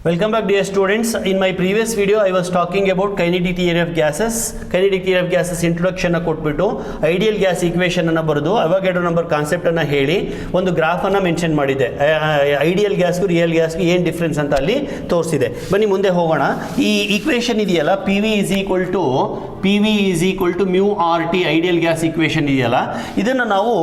Welcome back, dear students. In my previous video I was talking about kinetic theory of gases. Kinetic theory of gases introduction ಕೊಟ್ಬಿಟ್ಟು ideal gas equation ಅನ್ನು ಬರೆದು ಅವಗಾಡ್ರೋ number concept ಅನ್ನು ಹೇಳಿ ಒಂದು graph ಅನ್ನು mention ಮಾಡಿದೆ. Ideal ಗ್ಯಾಸ್ಗೂ real ಗ್ಯಾಸ್ಗೂ ಏನು difference ಅಂತ ಅಲ್ಲಿ ತೋರಿಸಿದೆ. ಬನ್ನಿ ಮುಂದೆ ಹೋಗೋಣ. ಈ ಈಕ್ವೇಷನ್ ಇದೆಯಲ್ಲ P V is equal to mu R T ideal gas equation ಇದೆಯಲ್ಲ, ಇದನ್ನು ನಾವು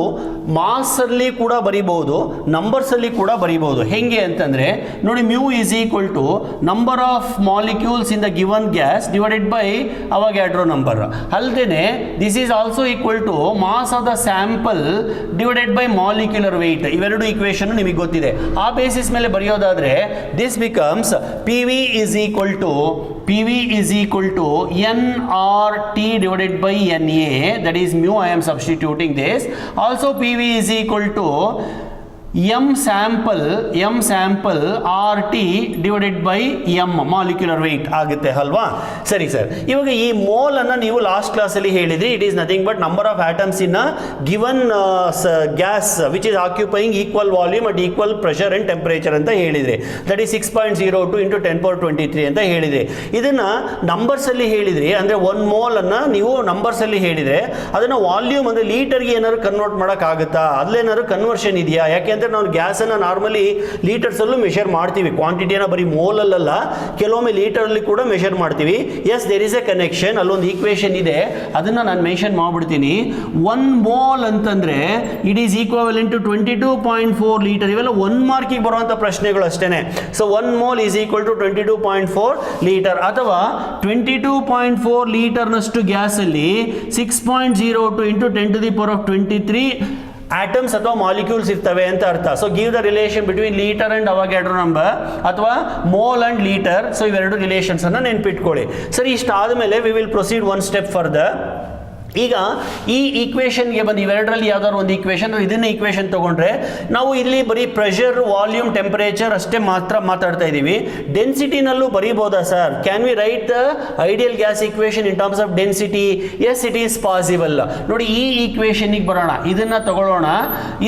ಮಾಸಲ್ಲಿ ಕೂಡ ಬರೀಬಹುದು, ನಂಬರ್ಸಲ್ಲಿ ಕೂಡ ಬರೀಬಹುದು. ಹೆಂಗೆ ಅಂತಂದರೆ ನೋಡಿ, mu is equal to number of molecules in the given gas divided by Avogadro number. ಅಲ್ಲದೆ this is also equal to mass of the sample divided by molecular weight. ಇವೆರಡು ಈಕ್ವೇಷನ್ ನಿಮಗೆ ಗೊತ್ತಿದೆ. ಆ ಬೇಸಿಸ್ ಮೇಲೆ ಬರೆಯೋದಾದ್ರೆ this becomes P V is equal to N R T divided by Na, that is mu. I am substituting this. Also PV is equal to m sample RT divided by m molecular weight ಆಗುತ್ತೆ ಅಲ್ವಾ? ಸರಿ sir, ಇವಾಗ ಈ mole ಅನ್ನು ನೀವು last ಕ್ಲಾಸಲ್ಲಿ ಹೇಳಿದ್ರಿ, it is nothing but number of atoms in given gas which is occupying equal volume at equal pressure and temperature ಅಂತ ಹೇಳಿದ್ರಿ. ದಟ್ ಈಸ್ 6.02 into 10^23 ಅಂತ ಹೇಳಿದ್ರಿ. ಇದನ್ನ ನಂಬರ್ಸ್ ಅಲ್ಲಿ ಹೇಳಿದ್ರಿ, ಅಂದ್ರೆ ಒನ್ ಮೋಲ್ ಅನ್ನ ನೀವು ನಂಬರ್ಸ್ ಅಲ್ಲಿ ಹೇಳಿದ್ರೆ ಅದನ್ನ ವಾಲ್ಯೂಮ್ ಅಂದ್ರೆ ಲೀಟರ್ಗೆ ಏನಾದ್ರು ಕನ್ವರ್ಟ್ ಮಾಡಕ್ ಆಗುತ್ತಾ, ಅಲ್ಲೇನಾದ್ರು ಕನ್ವರ್ಷನ್ ಇದೆಯಾ? ಯಾಕೆಂದ್ರೆ ನಾವು ಗ್ಯಾಸ್ ಅನ್ನ ನಾರ್ಮಲಿ ಲೀಟರ್ಸ್ ಅಲ್ಲೂ ಮೆಷರ್ ಮಾಡ್ತೀವಿ, ಕ್ವಾಂಟಿಟಿನ ಬರೀ ಮೋಲ್ ಅಲ್ಲ, ಕೆಲವೊಮ್ಮೆ ಲೀಟರ್ ಅಲ್ಲಿ ಕೂಡ ಮೆಷರ್ ಮಾಡ್ತೀವಿ. Yes, there is a connection. ಅಲ್ಲೊಂದು ಈಕ್ವೇಷನ್ ಇದೆ, ಅದನ್ನ ನಾನು ಮೆನ್ಷನ್ ಮಾಡ್ಬಿಡ್ತೀನಿ. ಒನ್ ಮೋಲ್ ಅಂತಂದ್ರೆ it is equivalent to 22.4 litre. ಇವೆಲ್ಲ ಒನ್ ಮಾರ್ಕಿಗೆ ಬರುವಂತ ಪ್ರಶ್ನೆಗಳು ಅಷ್ಟೇನೆ. So one mole is equal to 22.4 litre, ಅಥವಾ 22.4 ಲೀಟರ್ನಷ್ಟು ಗ್ಯಾಸ್ ಅಲ್ಲಿ 6.02 into 10^23 ಆಟಮ್ಸ್ ಅಥವಾ ಮಾಲಿಕ್ಯೂಲ್ಸ್ ಇರ್ತವೆ ಅಂತ ಅರ್ಥ. So give the relation between litre and Avogadro number ಅಥವಾ ಮೋಲ್ ಅಂಡ್ ಲೀಟರ್. ಸೊ ಇವೆರಡು ರಿಲೇಷನ್ಸ್ ಅನ್ನ ನೆನ್ಪಿಟ್ಕೊಳ್ಳಿ. ಸರಿ, ಇಷ್ಟ ಆದಮೇಲೆ we will proceed one step further. ಈಗ ಈ ಈಕ್ವೇಷನ್ಗೆ ಬಂದು ಇವೆರಡರಲ್ಲಿ ಯಾವ್ದಾದ್ರು ಒಂದು ಈಕ್ವೇಷನ್, ಇದನ್ನ ಈಕ್ವೇಷನ್ ತಗೊಂಡ್ರೆ ನಾವು ಇಲ್ಲಿ ಬರೀ ಪ್ರೆಷರ್, ವಾಲ್ಯೂಮ್, ಟೆಂಪರೇಚರ್ ಅಷ್ಟೇ ಮಾತ್ರ ಮಾತಾಡ್ತಾ ಇದ್ದೀವಿ. ಡೆನ್ಸಿಟಿನಲ್ಲೂ ಬರೀಬೋದಾ sir? Can we write the ideal gas equation in terms of density? Yes, it is possible. ನೋಡಿ, ಈ ಈಕ್ವೇಷನ್ಗೆ ಬರೋಣ, ಇದನ್ನ ತಗೊಳ್ಳೋಣ.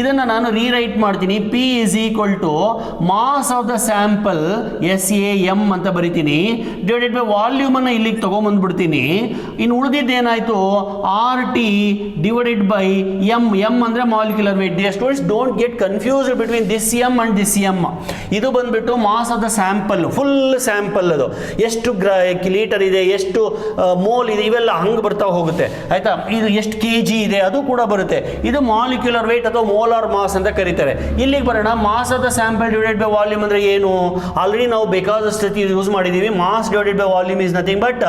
ಇದನ್ನ ನಾನು ರೀರೈಟ್ ಮಾಡ್ತೀನಿ. P is equal to mass of the sample SAM ಅಂತ ಬರಿತೀನಿ, ಡಿವೈಡೆಡ್ ಬೈ ವಾಲ್ಯೂಮ್ ಅನ್ನ ಇಲ್ಲಿಗೆ ತಗೊಂಡ್ಬಂದ್ಬಿಡ್ತೀನಿ. ಇನ್ನು ಉಳಿದಿದ್ದೇನಾಯ್ತು, RT divided by m. m ಅಂದ್ರೆ molecular weight. Dear students, don't get confused between this m and this m. ಇದು ಬಂದ್ಬಿಟ್ಟು mass of the sample, full sample. ಅದು ಎಷ್ಟು ಲೀಟರ್ ಇದೆ, ಎಷ್ಟು ಮೋಲ್ ಇದೆ, ಇವೆಲ್ಲ ಹಂಗೆ ಬರ್ತಾ ಹೋಗುತ್ತೆ, ಆಯ್ತಾ? ಇದು ಎಷ್ಟು kg ಇದೆ ಅದು ಕೂಡ ಬರುತ್ತೆ. ಇದು ಮಾಲಿಕ್ಯುಲರ್ weight ಅಥವಾ ಮೋಲಾರ್ ಮಾಸ್ ಅಂತ ಕರೀತಾರೆ. ಇಲ್ಲಿಗೆ ಬರೋಣ. Mass of the sample divided by volume ಅಂದ್ರೆ ಏನು? ಆಲ್ರೆಡಿ ನಾವು ಬೇಕಾದಷ್ಟು ಯೂಸ್ ಮಾಡಿದೀವಿ. Mass divided by volume is nothing but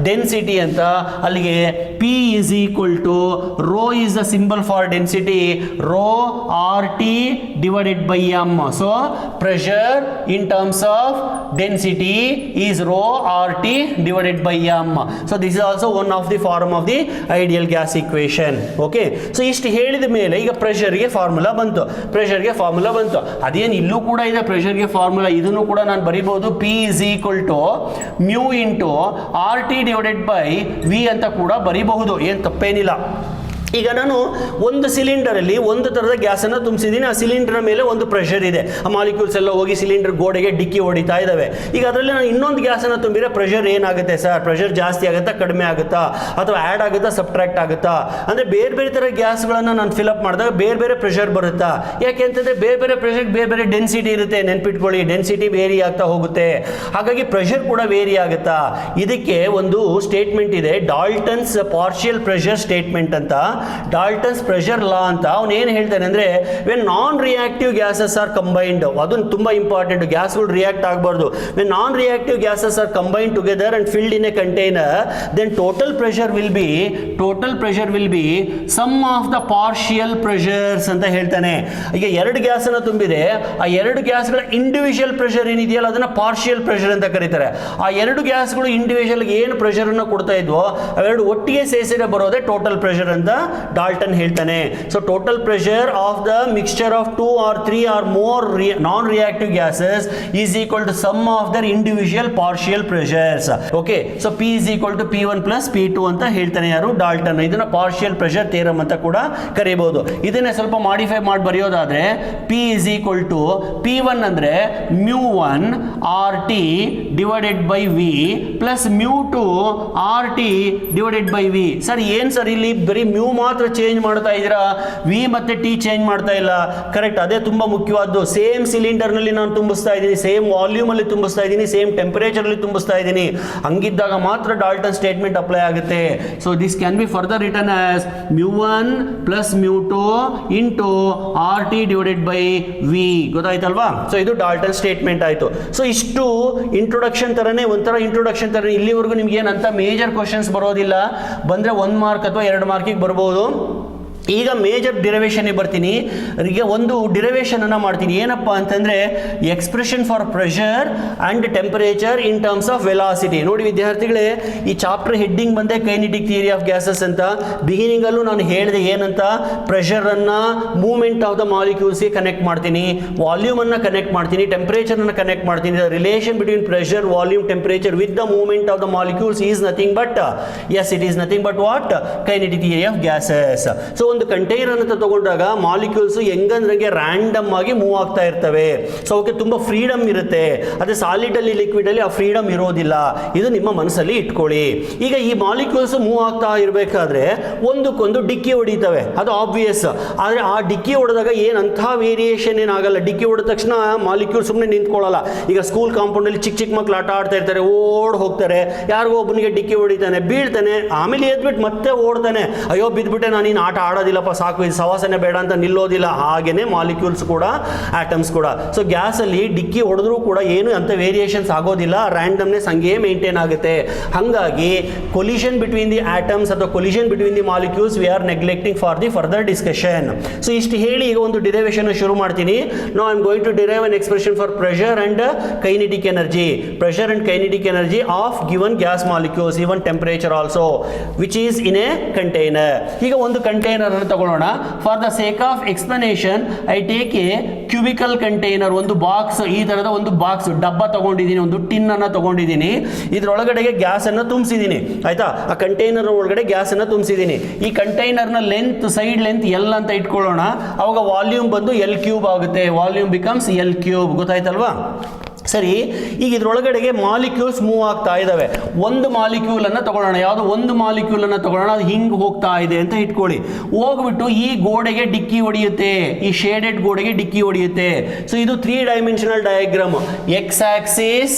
density ಅಂತ. ಅಲ್ಲಿಗೆ P is equal to rho is the symbol for density, rho RT divided by m. So pressure in terms of density is rho RT divided by m. So this is also one of the form of the ideal gas equation. Okay, so ಇಷ್ಟು ಹೇಳಿದ ಮೇಲೆ ಈಗ ಪ್ರೆಷರ್ಗೆ formula ಬಂತು. ಅದೇನು ಇಲ್ಲೂ ಕೂಡ ಇದೆ ಪ್ರೆಷರ್ಗೆ formula. ಇದನ್ನು ಕೂಡ ನಾನು ಬರೀಬಹುದು. P is equal to mu into RT divided by V ಅಂತ ಕೂಡ ಬರೀಬಹುದು, ಏನು ತಪ್ಪೇನಿಲ್ಲ. ಈಗ ನಾನು ಒಂದು ಸಿಲಿಂಡರಲ್ಲಿ ಒಂದು ಥರದ ಗ್ಯಾಸನ್ನು ತುಂಬಿಸಿದ್ದೀನಿ. ಆ ಸಿಲಿಂಡರ್ ಮೇಲೆ ಒಂದು ಪ್ರೆಷರ್ ಇದೆ. ಆ ಮಾಲಿಕ್ಯೂಲ್ಸ್ ಎಲ್ಲ ಹೋಗಿ ಸಿಲಿಂಡರ್ ಗೋಡೆಗೆ ಡಿಕ್ಕಿ ಹೊಡಿತಾ ಇದ್ದಾವೆ. ಈಗ ಅದರಲ್ಲಿ ನಾನು ಇನ್ನೊಂದು ಗ್ಯಾಸನ್ನು ತುಂಬಿದ್ರೆ ಪ್ರೆಷರ್ ಏನಾಗುತ್ತೆ ಸರ್? ಪ್ರೆಷರ್ ಜಾಸ್ತಿ ಆಗುತ್ತಾ, ಕಡಿಮೆ ಆಗುತ್ತಾ, ಅಥವಾ ಆ್ಯಡ್ ಆಗುತ್ತಾ, ಸಬ್ಟ್ರಾಕ್ಟ್ ಆಗುತ್ತಾ? ಅಂದರೆ ಬೇರೆ ಬೇರೆ ಥರ ಗ್ಯಾಸ್ಗಳನ್ನು ನಾನು ಫಿಲಪ್ ಮಾಡಿದಾಗ ಬೇರೆ ಬೇರೆ ಪ್ರೆಷರ್ ಬರುತ್ತಾ? ಯಾಕೆಂತಂದರೆ ಬೇರೆ ಬೇರೆ ಪ್ರೆಷರ್ ಬೇರೆ ಬೇರೆ ಡೆನ್ಸಿಟಿ ಇರುತ್ತೆ. ನೆನ್ಪಿಟ್ಕೊಳ್ಳಿ, ಡೆನ್ಸಿಟಿ ವೇರಿ ಆಗ್ತಾ ಹೋಗುತ್ತೆ, ಹಾಗಾಗಿ ಪ್ರೆಷರ್ ಕೂಡ ವೇರಿ ಆಗುತ್ತಾ. ಇದಕ್ಕೆ ಒಂದು ಸ್ಟೇಟ್ಮೆಂಟ್ ಇದೆ, ಡಾಲ್ಟನ್ಸ್ ಪಾರ್ಷಿಯಲ್ ಪ್ರೆಷರ್ ಸ್ಟೇಟ್ಮೆಂಟ್ ಅಂತ. ಡಾಲ್ಟನ್ಸ್ ಪ್ರೆಷರ್ ಲಾ ಅಂತ. ಅವನು ಏನು ಹೇಳ್ತಾನೆ ಅಂದರೆ, when non reactive gases are combined, ಅದನ್ನು ತುಂಬ ಇಂಪಾರ್ಟೆಂಟ್, ಗ್ಯಾಸ್ಗಳು ರಿಯಾಕ್ಟ್ ಆಗಬಾರ್ದು. When non reactive gases are combined together and filled in a container, then total pressure will be sum of the partial pressures ಅಂತ ಹೇಳ್ತಾನೆ. ಈಗ ಎರಡು ಗ್ಯಾಸನ್ನು ತುಂಬಿದೆ, ಆ ಎರಡು ಗ್ಯಾಸ್ಗಳ ಇಂಡಿವಿಜುವಲ್ ಪ್ರೆಷರ್ ಏನಿದೆಯಲ್ಲ ಅದನ್ನು ಪಾರ್ಷಿಯಲ್ ಪ್ರೆಷರ್ ಅಂತ ಕರೀತಾರೆ. ಆ ಎರಡು ಗ್ಯಾಸ್ಗಳು ಇಂಡಿವಿಜುವಲ್ ಏನು ಪ್ರೆಷರನ್ನು ಕೊಡ್ತಾ ಇದ್ವೋ ಅವೆರಡು ಒಟ್ಟಿಗೆ ಸೇರಿಸಿದ್ರೆ ಬರೋದೇ ಟೋಟಲ್ ಪ್ರೆಷರ್ ಅಂತ ಡಾಲ್ಟನ್ ಹೇಳ್ತಾನೆ. So total pressure of the mixture of 2 or 3 or more non reactive gases is equal to sum of their individual partial pressures. Okay, so P is equal to P1 plus P2 ಅಂತ ಹೇಳ್ತಾನೆ ಯಾರು? Dalton. ಇದನ್ನ partial pressure theorem ಅಂತ ಕೂಡ ಕರೀಬಹುದು. ಇದನ್ನೇ ಸ್ವಲ್ಪ modify ಮಾಡಿ ಬರೆಯೋದಾದ್ರೆ P is equal to P1 ಅಂದ್ರೆ μ1 RT divided by V plus μ2 RT divided by V. Sir ಏನ್ ಸರ್ ಇಲ್ಲಿ ಬರೀ ಮ್ಯೂ ಮಾತ್ರ ಚೇಂಜ್ ಮಾಡ್ತಾ ಇದ್ದೀರಾ, V ಮತ್ತೆ T ಚೇಂಜ್ ಮಾಡ್ತಾ ಇಲ್ಲ? ಕರೆಕ್ಟ್, ಅದೇ ತುಂಬಾ ಮುಖ್ಯವಾದ್ದು. ಸೇಮ್ ಸಿಲಿಂಡರ್ ನಲ್ಲಿ ನಾನು ತುಂಬಿಸ್ತಾ ಇದ್ದೀನಿ, ಸೇಮ್ ವಾಲ್ಯೂಮ್ ಅಲ್ಲಿ ತುಂಬಿಸ್ತಾ ಇದ್ದೀನಿ, ಸೇಮ್ ಟೆಂಪರೇಚರ್ ಅಲ್ಲಿ ತುಂಬಿಸ್ತಾ ಇದ್ದೀನಿ. ಹಂಗಿದ್ದಾಗ ಮಾತ್ರ ಡಾಲ್ಟನ್ ಸ್ಟೇಟ್ಮೆಂಟ್ ಅಪ್ಲೈ ಆಗುತ್ತೆ. So this can be further written as μ1 plus μ2 into RT divided by V. ಗೊತ್ತಾಯ್ತಲ್ವಾ? ಸೊ ಇದು ಡಾಲ್ಟನ್ ಸ್ಟೇಟ್ಮೆಂಟ್ ಆಯ್ತು. ಸೊ ಇಷ್ಟು ಇಂಟ್ರೊಡಕ್ಷನ್ ತರನೇ, ಒಂಥರ ಇಂಟ್ರೊಡಕ್ಷನ್ ತರ. ಇಲ್ಲಿವರೆಗೂ ನಿಮ್ಗೆ ಏನಂತ ಮೇಜರ್ ಕ್ವಶನ್ಸ್ ಬರೋದಿಲ್ಲ, ಬಂದ್ರೆ 1 ಮಾರ್ಕ್ ಅಥವಾ 2 ಮಾರ್ಕಿಗೆ ಬರ್ಬೋದು. ಈಗ ಮೇಜರ್ ಡಿರೈವೇಷನ್ಗೆ ಬರ್ತೀನಿ. ಈಗ ಒಂದು ಡಿರೈವೇಷನ್ ಅನ್ನ ಮಾಡ್ತೀನಿ. ಏನಪ್ಪ ಅಂತಂದ್ರೆ expression for pressure and temperature in terms of velocity. ನೋಡಿ ವಿದ್ಯಾರ್ಥಿಗಳೇ, ಈ ಚಾಪ್ಟರ್ ಹೆಡ್ಡಿಂಗ್ ಬಂದೆ ಕೈನೆಟಿಕ್ ಥಿಯರಿ ಆಫ್ ಗ್ಯಾಸಸ್ ಅಂತ. ಬಿಗಿನಿಂಗ್ ಅಲ್ಲೂ ನಾನು ಹೇಳಿದೆ ಏನಂತ, ಪ್ರೆಷರ್ ಅನ್ನ ಮೂವ್ಮೆಂಟ್ ಆಫ್ ದ ಮಾಲಿಕ್ಯೂಲ್ಸ್ ಗೆ ಕನೆಕ್ಟ್ ಮಾಡ್ತೀನಿ, ವಾಲ್ಯೂಮ್ ಅನ್ನ ಕನೆಕ್ಟ್ ಮಾಡ್ತೀನಿ, ಟೆಂಪರೇಚರ್ ಅನ್ನ ಕನೆಕ್ಟ್ ಮಾಡ್ತೀನಿ. Relation between pressure, volume, temperature with the movement of the molecules is nothing but, yes it is nothing but what? Kinetic theory of gases. So ಒಂದು container ಅಂತ ತಗೊಂಡಾಗ molecules ಹೆಂಗಂದ್ರಂಗೆ random ಆಗಿ move ಆಗ್ತಾ ಇರ್ತವೆ. So ಅವಕ್ಕೆ ತುಂಬಾ freedom ಇರುತ್ತೆ. ಅದೇ ಸಾಲಿಡ್ ಅಲ್ಲಿ, ಲಿಕ್ವಿಡ್ ಅಲ್ಲಿ ಆ ಫ್ರೀಡಮ್ ಇರೋದಿಲ್ಲ. ಇದು ನಿಮ್ಮ ಮನಸ್ಸಲ್ಲಿ ಇಟ್ಕೊಳ್ಳಿ. ಈಗ ಈ ಮಾಲಿಕ್ಯೂಲ್ಸ್ ಮೂವ್ ಆಗ್ತಾ ಇರಬೇಕಾದ್ರೆ ಒಂದಕ್ಕೊಂದು ಡಿಕ್ಕಿ ಹೊಡಿತವೆ, ಅದು ಆಬ್ವಿಯಸ್. ಆದ್ರೆ ಆ ಡಿಕ್ಕಿ ಹೊಡೆದಾಗ ಏನಂಥ ವೇರಿಯೇಷನ್ ಏನಾಗಲ್ಲ. ಡಿಕ್ಕಿ ಹೊಡೆದ ತಕ್ಷಣ ಮಾಲಿಕ್ಯೂಲ್ ಸುಮ್ಮನೆ ನಿಂತ್ಕೊಳ್ಳಲ್ಲ. ಈಗ ಸ್ಕೂಲ್ ಕಾಂಪೌಂಡ್ ಅಲ್ಲಿ ಚಿಕ್ಕ ಚಿಕ್ಕ ಮಕ್ಳು ಆಟ ಆಡ್ತಾ ಇರ್ತಾರೆ, ಓಡ್ ಹೋಗ್ತಾರೆ, ಯಾರಿಗೋ ಒಬ್ಬನಿಗೆ ಡಿಕ್ಕಿ ಹೊಡಿತಾನೆ, ಬೀಳ್ತಾನೆ, ಆಮೇಲೆ ಎದ್ಬಿಟ್ಟು ಮತ್ತೆ ಓಡ್ತಾನೆ, ಅಯ್ಯೋ ಬಿದ್ಬಿಟ್ಟೆ, ನಾನು ಇನ್ನು ಆಟ ಆಡೋದಿಲ್ಲಪ್ಪ, ಸಾಕು, ಇದು ಸವಾಸನೆ ಬೇಡ ಅಂತ ನಿಲ್ಲೋದಿಲ್ಲ. ಹಾಗೇನೆ ಮಾಲಿಕ್ಯೂಲ್ಸ್ ಕೂಡ, ಆಟಮ್ಸ್ ಕೂಡ. ಸೊ ಗ್ಯಾಸ್ ಅಲ್ಲಿ ಡಿಕ್ಕಿ ಹೊಡೆದ್ರೂ ಕೂಡ ಏನು ಅಂತ ವೇರಿಯೇಷನ್ಸ್ ಆಗೋದಿಲ್ಲ, ರ್ಯಾಂಡಮ್ನೆಸ್ ಹಂಗೆ ಮೇಂಟೈನ್ ಆಗುತ್ತೆ. ಹಾಗಾಗಿ ಕೊಲಿಷನ್ ಬಿಟ್ವೀನ್ ದಿ ಆಟಮ್ಸ್ ಅಥವಾ collision between the molecules we are neglecting for the further discussion. So ಇಷ್ಟು ಹೇಳಿ ಈಗ ಒಂದು ಡಿರೈವೇಷನ್ ಶುರು ಮಾಡ್ತೀನಿ. Now I am going to derive an expression for pressure and kinetic energy, pressure and kinetic energy of given gas molecules, even temperature also, which is in a container. ಈಗ ಒಂದು container ಅನ್ನು ತಗೊಳ್ಳೋಣ. For the sake of explanation I take A cubical container, ಒಂದು box, ಈ ತರದ ಒಂದು box ಡಬ್ಬ ತಗೊಂಡಿದ್ದೀನಿ, ಒಂದು ಟಿನ್ ಅನ್ನ ತಗೊಂಡಿದ್ದೀನಿ. ಇದ್ರೊಳಗಡೆಗೆ ಗ್ಯಾಸ್ ಅನ್ನ ತುಂಬಿಸಿದ್ದೀನಿ. ಆಯ್ತಾ? ಆ ಕಂಟೈನರ್ ಒಳಗಡೆ ಗ್ಯಾಸ್ ಅನ್ನ ತುಂಬಿಸಿದ್ದೀನಿ. ಈ ಕಂಟೈನರ್ ನ ಲೆಂತ್, ಸೈಡ್ ಲೆಂತ್ ಎಲ್ ಅಂತ ಇಟ್ಕೊಳ್ಳೋಣ. ಅವಾಗ ವಾಲ್ಯೂಮ್ ಬಂದು L ಕ್ಯೂಬ್ ಆಗುತ್ತೆ. Volume becomes L cube. ಗೊತ್ತಾಯ್ತಲ್ವಾ? ಸರಿ, ಈಗ ಇದ್ರೊಳಗಡೆಗೆ ಮಾಲಿಕ್ಯೂಲ್ಸ್ ಮೂವ್ ಆಗ್ತಾ ಇದಾವೆ. ಒಂದು ಮಾಲಿಕ್ಯೂಲ್ ಅನ್ನ ತಗೊಳ್ಳೋಣ, ಯಾವುದು ಒಂದು ಮಾಲಿಕ್ಯೂಲ್ ಅನ್ನ ತಗೊಳ್ಳೋಣ, ಅದು ಹಿಂಗ್ ಹೋಗ್ತಾ ಇದೆ ಅಂತ ಇಟ್ಕೊಳ್ಳಿ. ಹೋಗ್ಬಿಟ್ಟು ಈ ಗೋಡೆಗೆ ಡಿಕ್ಕಿ ಹೊಡೆಯುತ್ತೆ, ಈ ಶೇಡೆಡ್ ಗೋಡೆಗೆ ಡಿಕ್ಕಿ ಹೊಡೆಯುತ್ತೆ. ಸೊ ಇದು 3 dimensional diagram. X axis,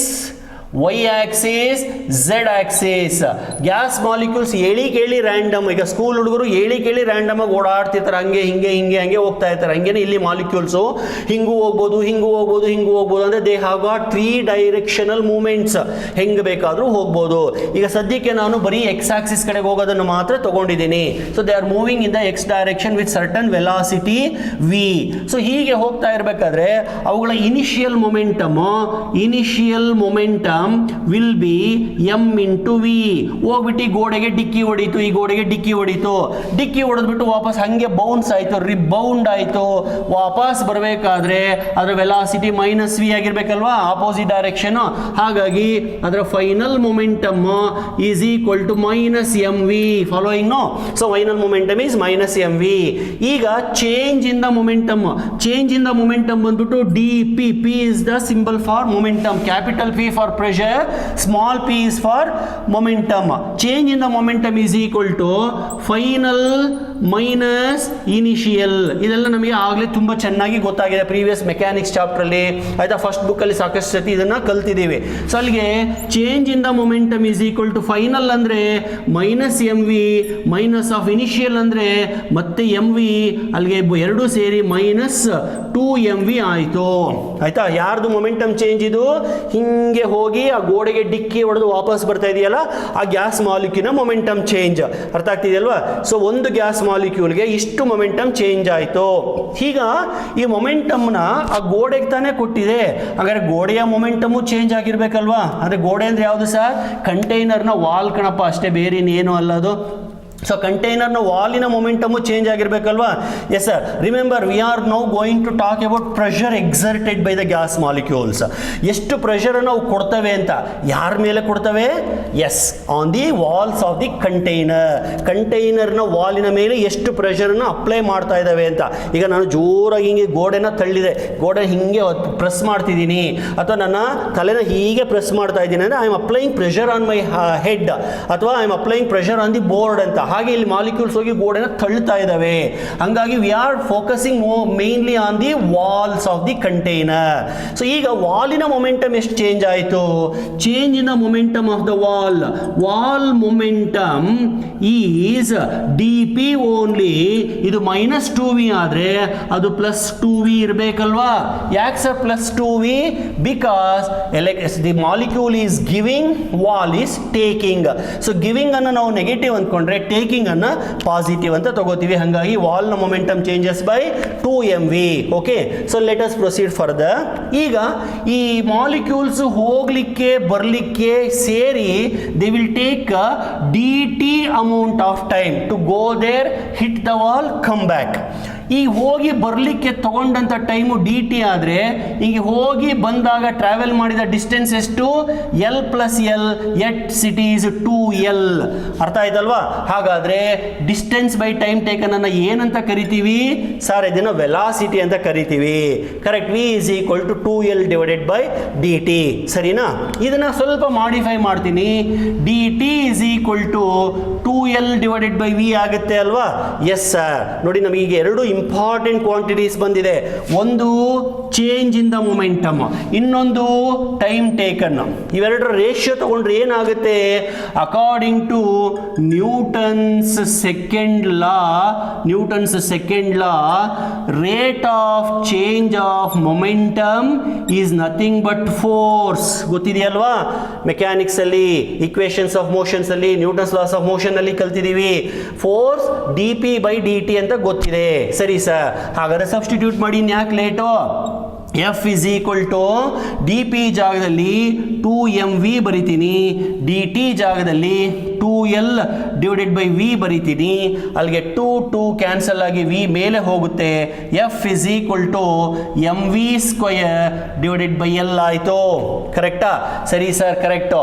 Y axis, Z axis. Gas molecules ಹೇಳಿ ಕೇಳಿ ರ್ಯಾಂಡಮ್. ಈಗ ಸ್ಕೂಲ್ ಹುಡುಗರು ಹೇಳಿ ಕೇಳಿ ರ್ಯಾಂಡಮ್ ಆಗಿ ಓಡಾಡ್ತಿರ್ತಾರೆ, ಹಂಗೆ ಹಿಂಗೆ ಹಿಂಗೆ ಹಂಗೆ ಹೋಗ್ತಾ ಇರ್ತಾರೆ. ಹಂಗೇನೆ ಇಲ್ಲಿ ಮಾಲಿಕ್ಯೂಲ್ಸು ಹಿಂಗೂ ಹೋಗ್ಬೋದು, ಹಿಂಗೂ ಹೋಗ್ಬೋದು, ಹಿಂಗೂ ಹೋಗ್ಬೋದು. ಅಂದ್ರೆ they have got 3 directional movements, ಹೆಂಗ್ ಬೇಕಾದ್ರೂ ಹೋಗ್ಬೋದು. ಈಗ ಸದ್ಯಕ್ಕೆ ನಾನು ಬರೀ ಎಕ್ಸ್ ಆಕ್ಸಿಸ್ ಕಡೆಗೆ ಹೋಗೋದನ್ನು ಮಾತ್ರ ತಗೊಂಡಿದ್ದೀನಿ. So they are moving in the X direction with certain velocity V. So ಹೀಗೆ ಹೋಗ್ತಾ ಇರಬೇಕಾದ್ರೆ ಅವುಗಳ initial momentum will be M into V. ಹೋಗ್ಬಿಟ್ಟು ಗೋಡೆಗೆ ಡಿಕ್ಕಿ ಹೊಡೀತು, ಈ ಗೋಡೆಗೆ ಡಿಕ್ಕಿ ಹೊಡೀತು, ಡಿಕ್ಕಿ ಹೊಡೆದ್ಬಿಟ್ಟು ವಾಪಸ್ ಹಂಗೆ ಬೌನ್ಸ್ ಆಯ್ತು, ರಿಬೌಂಡ್ ಆಯ್ತು. ವಾಪಸ್ ಬರಬೇಕಾದ್ರೆ ಅದರ ವೆಲಾಸಿಟಿ ಮೈನಸ್ ವಿ ಆಗಿರ್ಬೇಕಲ್ವಾ, ಆಪೋಸಿಟ್ ಡೈರೆಕ್ಷನ್. ಹಾಗಾಗಿ ಅದರ final momentum is equal to minus M V. Following no? So final momentum is minus M V. ಈಗ ಚೇಂಜ್ ಇನ್ ದ ಮೊಮೆಂಟಮ್, ಬಂದ್ಬಿಟ್ಟು D P. P is the symbol for momentum. Capital P for pressure, small p is for momentum. Change in the momentum is equal to final minus initial. ಇದೆಲ್ಲ ನಮಗೆ ಆಗಲೇ ತುಂಬಾ ಚೆನ್ನಾಗಿ ಗೊತ್ತಾಗಿದೆ previous mechanics chapter ಅಲ್ಲಿ. ಆಯ್ತಾ? First book ಅಲ್ಲಿ ಸಾಕಷ್ಟು ಸತಿ ಇದನ್ನ ಕಲ್ತಿದ್ದೀವಿ. ಸೊ ಅಲ್ಲಿಗೆ change in the momentum is equal to final ಅಂದ್ರೆ minus M V, minus of initial ಅಂದ್ರೆ ಮತ್ತೆ ಎಂ ವಿ, ಅಲ್ಲಿಗೆ ಎರಡು ಸೇರಿ ಮೈನಸ್ 2mv ಆಯಿತು. ಆಯ್ತಾ? ಯಾರ್ದು ಮೊಮೆಂಟಮ್ ಚೇಂಜ್ ಇದು? ಹಿಂಗೆ ಹೋಗಿ ಆ ಗೋಡೆಗೆ ಡಿಕ್ಕಿ ಹೊಡೆದು ವಾಪಸ್ ಬರ್ತಾ ಇದೆಯಲ್ಲ, ಆ ಗ್ಯಾಸ್ ಮಾಲಿಕ್ಯೂಲ್ನ ಮೊಮೆಂಟಮ್ ಚೇಂಜ್. ಅರ್ಥ ಆಗ್ತಿದೆಯಲ್ವಾ? ಸೊ ಒಂದು ಗ್ಯಾಸ್ ಮಾಲಿಕ್ಯೂಲ್ಗೆ ಇಷ್ಟು ಮೊಮೆಂಟಮ್ ಚೇಂಜ್ ಆಯಿತು. ಈಗ ಈ ಮೊಮೆಂಟಮ್ನ ಆ ಗೋಡೆಗೆ ತಾನೇ ಕೊಟ್ಟಿದೆ, ಹಾಗಾದ್ರೆ ಗೋಡೆಯ ಮೊಮೆಂಟಮು ಚೇಂಜ್ ಆಗಿರ್ಬೇಕಲ್ವಾ? ಅಂದ್ರೆ ಗೋಡೆ ಅಂದ್ರೆ ಯಾವುದು ಸರ್? ಕಂಟೈನರ್ನ ವಾಲ್ ಕಣಪ್ಪ, ಅಷ್ಟೇ, ಬೇರೆ ಇನ್ನೇನು ಅಲ್ಲ ಅದು. ಸೊ ಕಂಟೈನರ್ನ ವಾಲಿನ ಮೊಮೆಂಟಮು ಚೇಂಜ್ ಆಗಿರಬೇಕಲ್ವಾ? Yes sir. Remember we are now going to talk about pressure exerted by the gas molecules. ಎಷ್ಟು ಪ್ರೆಷರ್ ನಾವು ಕೊಡ್ತವೆ ಅಂತ, ಯಾರ ಮೇಲೆ ಕೊಡ್ತವೆ? Yes, on the walls of the container. ಕಂಟೈನರ್ನ ವಾಲಿನ ಮೇಲೆ ಎಷ್ಟು ಪ್ರೆಷರನ್ನು ಅಪ್ಲೈ ಮಾಡ್ತಾ ಇದ್ದಾವೆ ಅಂತ. ಈಗ ನಾನು ಜೋರಾಗಿ ಹಿಂಗೆ ಗೋಡೆನ ತಳ್ಳಿದೆ, ಗೋಡೆ ಹಿಂಗೆ ಪ್ರೆಸ್ ಮಾಡ್ತಿದ್ದೀನಿ, ಅಥವಾ ನನ್ನ ತಲೆನ ಹೀಗೆ ಪ್ರೆಸ್ ಮಾಡ್ತಾ ಇದ್ದೀನಿ ಅಂದರೆ I am applying pressure on my head, ಅಥವಾ I am applying pressure on the board ಅಂತ. ಹಾಗೆ ಇಲ್ಲಿ ಮಾಲಿಕ್ಯೂಲ್ಸ್ ಹೋಗಿ ಗೋಡೆನ ತಳ್ಳುತ್ತಾ ಇದ್ದಾವೆ. ಹಂಗಾಗಿ we are focusing mainly on the walls of the container. So ಈಗ ವಾಲಿನ ಮೊಮೆಂಟಮ್ ಎಷ್ಟು ಚೇಂಜ್ ಆಯಿತು? Change in the momentum of the wall. Wall momentum is D P only. ಇದು -2v ಆದರೆ ಅದು +2v ಇರಬೇಕಲ್ವಾ? ಯಾಕೆ sir +2v? Because the molecule is giving, wall is taking. So giving ಅನ್ನು ನಾವು ನೆಗೆಟಿವ್ ಅಂದ್ಕೊಂಡ್ರೆ ಟೇಕಿಂಗ್ ಅನ್ನ ಪಾಸಿಟಿವ್ ಅಂತ ತಗೋತೀವಿ. ಹಾಗಾಗಿ ವಾಲ್ ನ momentum changes by 2mv. Okay, so let us proceed further. ಈಗ ಈ ಮಾಲಿಕ್ಯೂಲ್ಸ್ ಹೋಗ್ಲಿಕ್ಕೆ ಬರ್ಲಿಕ್ಕೆ ಸೇರಿ they will take dt amount of time to go there, hit the wall, come back. ಈ ಹೋಗಿ ಬರಲಿಕ್ಕೆ ತಗೊಂಡಂಥ ಟೈಮು dt ಆದರೆ ಈಗ ಹೋಗಿ ಬಂದಾಗ ಟ್ರಾವೆಲ್ ಮಾಡಿದ ಡಿಸ್ಟೆನ್ಸ್ ಎಷ್ಟು? L+L, ಎಟ್ ಸಿಟೀಸ್ 2L. ಅರ್ಥ ಆಯ್ತಲ್ವಾ? ಹಾಗಾದರೆ ಡಿಸ್ಟೆನ್ಸ್ ಬೈ ಟೈಮ್ ಟೇಕನ್ ಅನ್ನು ಏನಂತ ಕರಿತೀವಿ ಸರ್? ಇದನ್ನು ವೆಲಾಸಿಟಿ ಅಂತ ಕರಿತೀವಿ. Correct. v is equal to 2L divided by dt. ಸರಿನಾ? ಇದನ್ನು ಸ್ವಲ್ಪ ಮಾಡಿಫೈ ಮಾಡ್ತೀನಿ. dt is equal to 2L divided by v ಆಗುತ್ತೆ ಅಲ್ವಾ? Yes sir. ನೋಡಿ, ನಮಗೆ ಎರಡು ಇಂಪಾರ್ಟೆಂಟ್ ಕ್ವಾಂಟಿಟೀಸ್ ಬಂದಿದೆ. ಒಂದು ಚೇಂಜ್ ಇನ್ ದ ಮೊಮೆಂಟಮ್, ಇನ್ನೊಂದು ಟೈಮ್ ಟೇಕನ್. ಇವೆರಡರ ರೇಷಿಯೋ ತಗೊಂಡ್ರೆ ಏನಾಗುತ್ತೆ? According to Newton's second law, rate of change of momentum is nothing but force. ಗೊತ್ತಿದೆಯಲ್ವಾ? ಮೆಕ್ಯಾನಿಕ್ಸ್ ಅಲ್ಲಿ, ಇಕ್ವೇಶನ್ಸ್ ಆಫ್ ಮೋಷನ್ಸ್ ಅಲ್ಲಿ, ನ್ಯೂಟನ್ಸ್ ಲಾಸ್ ಆಫ್ ಮೋಷನ್ ಅಲ್ಲಿ ಕಲ್ತಿದ್ದೀವಿ. ಫೋರ್ಸ್ dp/dt ಅಂತ ಗೊತ್ತಿದೆ. ಸರಿ ಸರ್. ಹಾಗಾದ್ರೆ ಸಬ್ಸ್ಟಿಟ್ಯೂಟ್ ಮಾಡಿ, ಯಾಕೆ late? F is equal to dp ಜಾಗದಲ್ಲಿ 2mv ಬರಿತೀನಿ, dt ಜಾಗದಲ್ಲಿ 2L divided by v ಬರಿತೀನಿ. ಅಲ್ಲಿಗೆ 2 ಕ್ಯಾನ್ಸಲ್ ಆಗಿ v ಮೇಲೆ ಹೋಗುತ್ತೆ. F is equal to mv² divided by L ಆಯಿತು. ಕರೆಕ್ಟಾ? ಸರಿ sir, correct.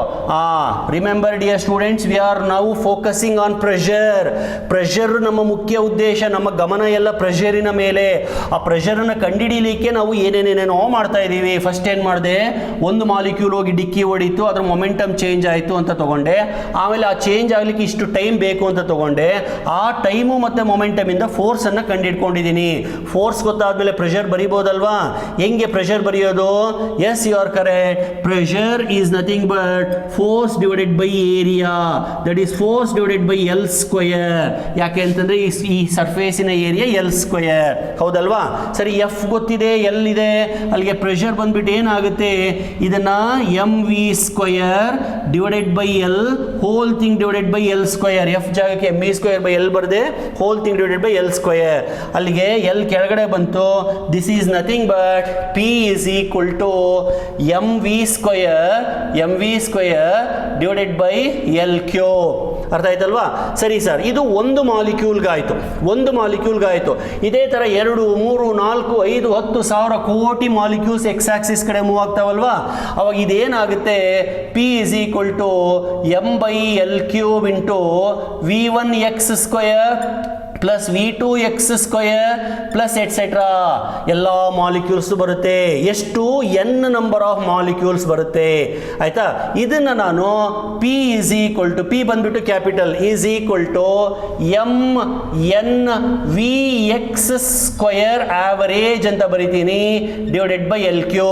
Remember dear students, we are ನಾವು ಫೋಕಸಿಂಗ್ ಆನ್ ಪ್ರೆಷರ್. ಪ್ರೆಷರ್ ನಮ್ಮ ಮುಖ್ಯ ಉದ್ದೇಶ. ನಮ್ಮ ಗಮನ ಎಲ್ಲ ಪ್ರೆಷರಿನ ಮೇಲೆ. ಆ ಪ್ರೆಷರನ್ನು ಕಂಡುಹಿಡಿಯಲಿಕ್ಕೆ ನಾವು ಏನೇನೇನೋ ಮಾಡ್ತಾ ಇದ್ದೀವಿ. ಫಸ್ಟ್ ಏನು ಮಾಡಿದೆ? ಒಂದು ಮಾಲಿಕ್ಯೂಲ್ ಹೋಗಿ ಡಿಕ್ಕಿ ಹೊಡಿತು, ಅದ್ರ ಮೊಮೆಂಟಮ್ ಚೇಂಜ್ ಆಯಿತು ಅಂತ ತಗೊಂಡೆ. ಆಮೇಲೆ ಆ ಚೇಂಜ್ ಆಗಲಿಕ್ಕೆ ಇಷ್ಟು ಟೈಮ್ ಬೇಕು ಅಂತ ತಗೊಂಡೆ. ಆ ಟೈಮು ಮತ್ತು ಮೊಮೆಂಟಮ್ ಇಂದ ಫೋರ್ಸ್ ಅನ್ನು ಕಂಡುಹಿಡ್ಕೊಂಡಿದ್ದೀನಿ. Force ಗೊತ್ತಾದ್ಮೇಲೆ pressure ಬರಿಬೋದಲ್ವಾ? ಹೆಂಗೆ ಪ್ರೆಷರ್ ಬರೆಯೋದು? Yes, you are correct. Pressure is nothing but force divided by area, that is force divided by L². ಯಾಕೆ ಅಂತಂದ್ರೆ ಈ ಸರ್ಫೇಸಿನ ಏರಿಯಾ L². ಹೌದಲ್ವಾ? ಸರಿ, ಎಫ್ ಗೊತ್ತಿದೆ, ಎಲ್ ಇದೆ, ಅಲ್ಲಿಗೆ ಪ್ರೆಷರ್ ಬಂದ್ಬಿಟ್ಟು ಏನಾಗುತ್ತೆ? ಇದನ್ನ mv² divided by L hole thing divided by L². F ಜಾಗಕ್ಕೆ mv²/L ಬರದೆ hole thing divided by L². ಅಲ್ಲಿಗೆ L ಕೆಳಗಡೆ ಬಂತು. This is nothing but P is equal to mv² divided by L³. ಅರ್ಥ ಆಯ್ತಲ್ವಾ? ಸರಿ ಸರ್, ಇದು ಒಂದು ಮಾಲಿಕ್ಯೂಲ್ಗಾಯಿತು. ಇದೇ ಥರ 2, 3, 4, 5, 10 ಸಾವಿರ ಕೋಟಿ ಮಾಲಿಕ್ಯೂಲ್ಸ್ ಎಕ್ಸ್ ಆಕ್ಸಿಸ್ ಕಡೆ ಮೂವ್ ಆಗ್ತಾವಲ್ವಾ? ಅವಾಗ ಇದೇನಾಗುತ್ತೆ? P is equal to m/L³ into v1x² plus v2x² plus et cetera ಎಲ್ಲ ಮಾಲಿಕ್ಯೂಲ್ಸ್ ಬರುತ್ತೆ. ಎಷ್ಟು? n ನಂಬರ್ ಆಫ್ ಮಾಲಿಕ್ಯೂಲ್ಸ್ ಬರುತ್ತೆ. ಆಯ್ತಾ? ಇದನ್ನ ನಾನು P is equal to, P ಬಂದ್ಬಿಟ್ಟು capital, is equal to mnvx² average ಅಂತ ಬರಿತೀನಿ ಡಿವೈಡೆಡ್ ಬೈ L³.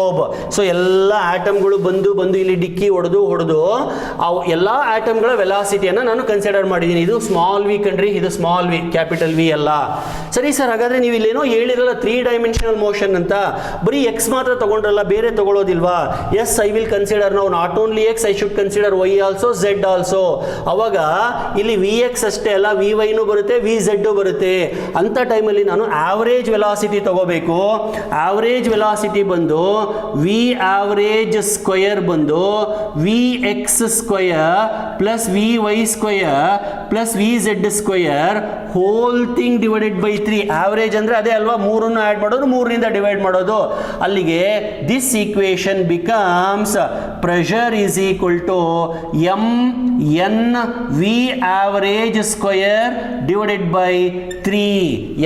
ಸೊ ಎಲ್ಲ ಆಟಮ್ಗಳು ಬಂದು ಇಲ್ಲಿ ಡಿಕ್ಕಿ ಹೊಡೆದು ಅವು ಎಲ್ಲ ಆಟಮ್ಗಳ ವೆಲಾಸಿಟಿಯನ್ನು ನಾನು ಕನ್ಸಿಡರ್ ಮಾಡಿದ್ದೀನಿ. ಇದು ಸ್ಮಾಲ್ ವಿ ಕಣ್ರಿ, ಇದು ಸ್ಮಾಲ್ ವಿ, ಕ್ಯಾಪಿಟಲ್ ವಿ ಅಲ್ಲ. ಸರಿ ಸರ್, ಹಾಗಾದ್ರೆ ನೀವು ಇಲ್ಲೇನೋ ಹೇಳಿರಲ್ಲ 3 ಡೈಮೆನ್ಷನಲ್ ಮೋಷನ್ ಅಂತ, ಬರೀ ಎಕ್ಸ್ ಮಾತ್ರ ತಗೊಂಡ್ರಲ್ಲ, ಬೇರೆ ತಗೊಳ್ಳೋದಿಲ್ವಾ? ಎಸ್, ಐ ವಿಲ್ ಕನ್ಸಿಡರ್ ನಾವು not only X, I should consider Y also, Z also. ಅವಾಗ ಇಲ್ಲಿ ವಿ ಎಕ್ಸ್ ಅಷ್ಟೇ ಅಲ್ಲ, ವಿ ವೈನು ಬರುತ್ತೆ, ವಿ ಝೆಡ್ ಬರುತ್ತೆ. ಅಂತ ಟೈಮಲ್ಲಿ ನಾನು ಆವರೇಜ್ ವೆಲಾಸಿಟಿ ತಗೋಬೇಕು. ಆವರೇಜ್ ವೆಲಾಸಿಟಿ ಬಂದು ವಿ ಆವರೇಜ್ ಸ್ಕ್ವಯರ್ ಬಂದು V X square plus V Y square plus V Z square whole thing divided by 3. Average ಅಂದರೆ ಅದೇ ಅಲ್ವಾ, 3 ಆ್ಯಡ್ ಮಾಡೋದು, 3ರಿಂದ ಡಿವೈಡ್ ಮಾಡೋದು. ಅಲ್ಲಿಗೆ this equation becomes pressure is equal to M N V average square divided by 3.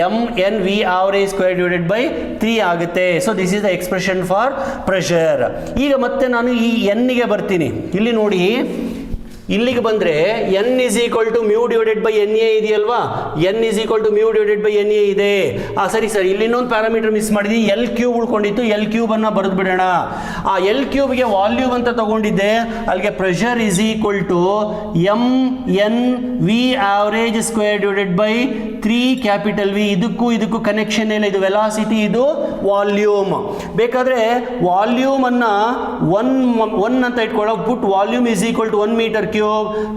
M N V average square divided by 3 ಆಗುತ್ತೆ. So this is the expression for pressure. ಈಗ ಮತ್ತೆ ನಾನು ಈ ಎನ್ನಿಗೆ ಬರ್ತೀನಿ. ಇಲ್ಲಿ ನೋಡಿ, ಇಲ್ಲಿಗೆ ಬಂದರೆ N is equal to mu divided by N A ಇದೆಯಲ್ವಾ, N is equal to mu divided by N A ಇದೆ. ಸರಿ ಸರ್, ಇಲ್ಲಿ ಇನ್ನೊಂದು ಪ್ಯಾರಾಮೀಟರ್ ಮಿಸ್ ಮಾಡಿದ್ವಿ, ಎಲ್ ಕ್ಯೂಬ್ ಉಳ್ಕೊಂಡಿತ್ತು, ಎಲ್ ಕ್ಯೂಬನ್ನು ಬರೆದು ಬಿಡೋಣ. ಆ ಎಲ್ ಕ್ಯೂಬ್ಗೆ ವಾಲ್ಯೂಮ್ ಅಂತ ತಗೊಂಡಿದ್ದೆ, ಅಲ್ಲಿಗೆ pressure is equal to M N V average square divided by 3 capital V. ಇದಕ್ಕೂ ಕನೆಕ್ಷನ್ ಇಲ್ಲ, ಇದು ವೆಲಾಸಿಟಿ, ಇದು ವಾಲ್ಯೂಮ್. ಬೇಕಾದರೆ ವಾಲ್ಯೂಮನ್ನು ಒನ್ ಅಂತ ಇಟ್ಕೊಳ್ಳೋ, put volume is equal to 1 metre cube.